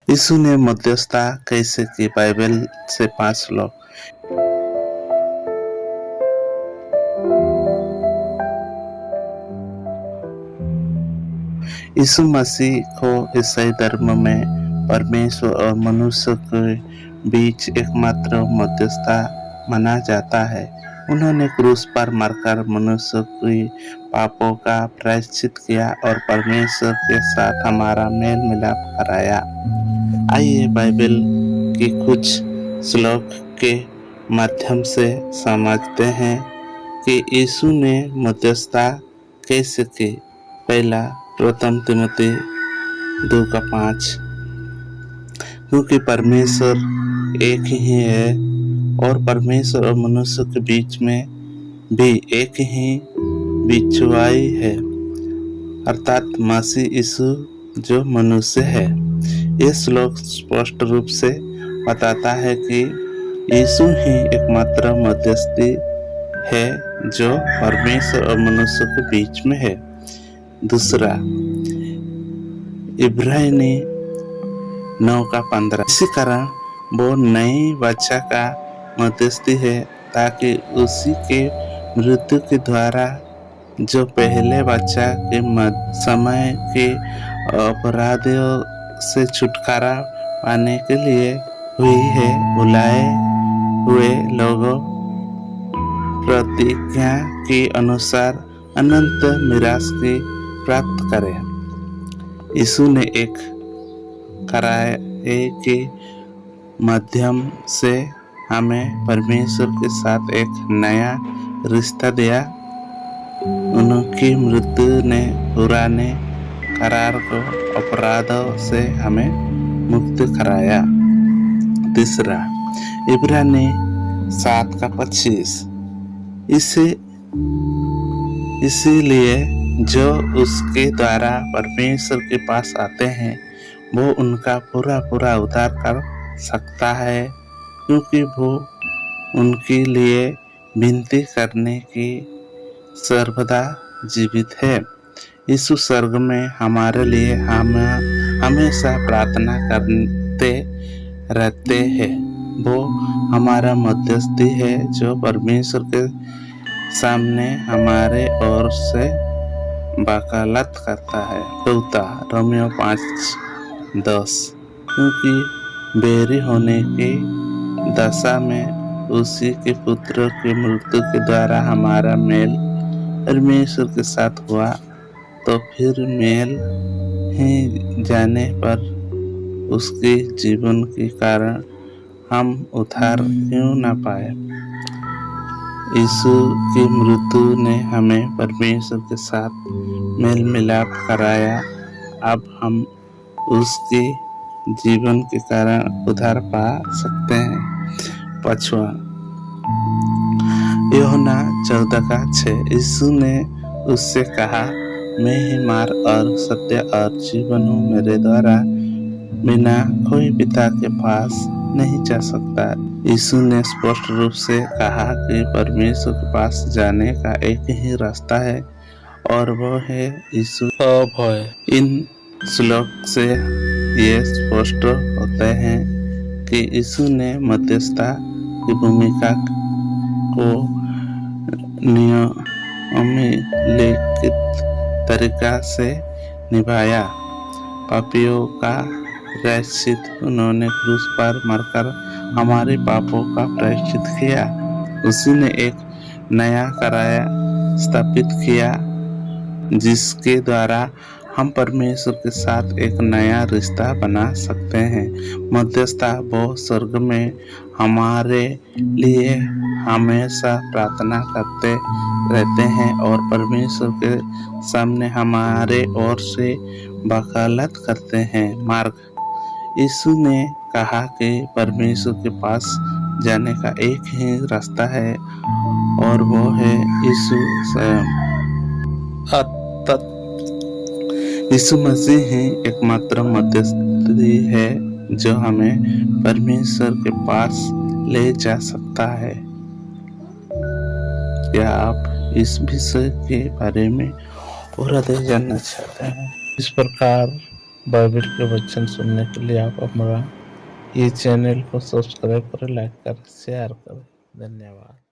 यीशु ने मध्यस्थता कैसे की? बाइबल से 5 श्लोक। यीशु मसीह को ईसाई धर्म में परमेश्वर और मनुष्य के बीच एकमात्र मध्यस्थता माना जाता है। उन्होंने क्रूस पर मरकर मनुष्य के पापों का प्रायश्चित किया और परमेश्वर के साथ हमारा मेल मिलाप कराया। आइए बाइबल के कुछ श्लोक के माध्यम से समझते हैं कि यीशु ने मध्यस्थता कैसे की। पहला प्रथम तिमोथी 2:5, क्योंकि परमेश्वर एक ही है और परमेश्वर और मनुष्य के बीच में भी एक ही बिछुआई है, अर्थात मसीह यीशु जो मनुष्य है। यह श्लोक स्पष्ट रूप से बताता है कि यीशु ही एकमात्र मध्यस्थी है जो परमेश्वर और मनुष्य के बीच में है। दूसरा इब्रानी 9:15, इसी कारण वो नई वाचा का मध्यस्थी है, ताकि उसी के मृत्यु के द्वारा जो पहले वाचा के समय के अपराधियों से छुटकारा पाने के लिए हुई है, बुलाए हुए लोगों प्रतिज्ञा के अनुसार अनंत मिरास की प्राप्त करें। यीशु ने एक कराए के माध्यम से हमें परमेश्वर के साथ एक नया रिश्ता दिया। उनकी मृत्यु ने पुराने करार को अपराधों से हमें मुक्त कराया। तीसरा इब्रानी 7:25, इसीलिए जो उसके द्वारा परमेश्वर के पास आते हैं वो उनका पूरा उद्धार कर सकता है, क्योंकि वो उनके लिए विनती करने की सर्वदा जीवित है। यीशु स्वर्ग में हमारे लिए हमेशा प्रार्थना करते रहते हैं। वो हमारा मध्यस्थी है जो परमेश्वर के सामने हमारे ओर से वकालत करता है। चौथा रोमियो 5:10, क्योंकि बैरी होने की दशा में उसी के पुत्र की मृत्यु के द्वारा हमारा मेल परमेश्वर के साथ हुआ, तो फिर मेल ही जाने पर उसके जीवन के कारण हम उद्धार क्यों न पाए। यीशु की मृत्यु ने हमें परमेश्वर के साथ मेल मिलाप कराया। अब हम उसके जीवन के कारण उद्धार पा सकते हैं। पांचवा यूहन्ना 14:6, यीशु ने उससे कहा, मैं ही मार्ग और सत्य और जीवन हूँ, मेरे द्वारा बिना कोई पिता के पास नहीं जा सकता। यीशु ने स्पष्ट रूप से कहा कि परमेश्वर के पास जाने का एक ही रास्ता है और वो है यीशु का। इन श्लोक से ये स्पष्ट होते हैं कि यीशु ने मध्यस्थता की भूमिका को निम्नलिखित तरीका से निभाया। पापियों का प्रायश्चित, उन्होंने क्रूस पर मरकर हमारे पापों का प्रायश्चित किया। उसी ने एक नया कराया स्थापित किया, जिसके द्वारा हम परमेश्वर के साथ एक नया रिश्ता बना सकते हैं। मध्यस्थता वो स्वर्ग में हमारे लिए हमेशा प्रार्थना करते रहते हैं और परमेश्वर के सामने हमारे ओर से वकालत करते हैं। मार्ग, यीशु ने कहा कि परमेश्वर के पास जाने का एक ही रास्ता है और वो है यीशु स्वयं। यीशु मसीह ही एकमात्र मध्यस्थी है जो हमें परमेश्वर के पास ले जा सकता है। क्या आप इस विषय के बारे में और अधिक जानना चाहते हैं? इस प्रकार बाइबल के वचन सुनने के लिए आप हमारा ये चैनल को सब्सक्राइब करें, लाइक करें, शेयर करें। धन्यवाद।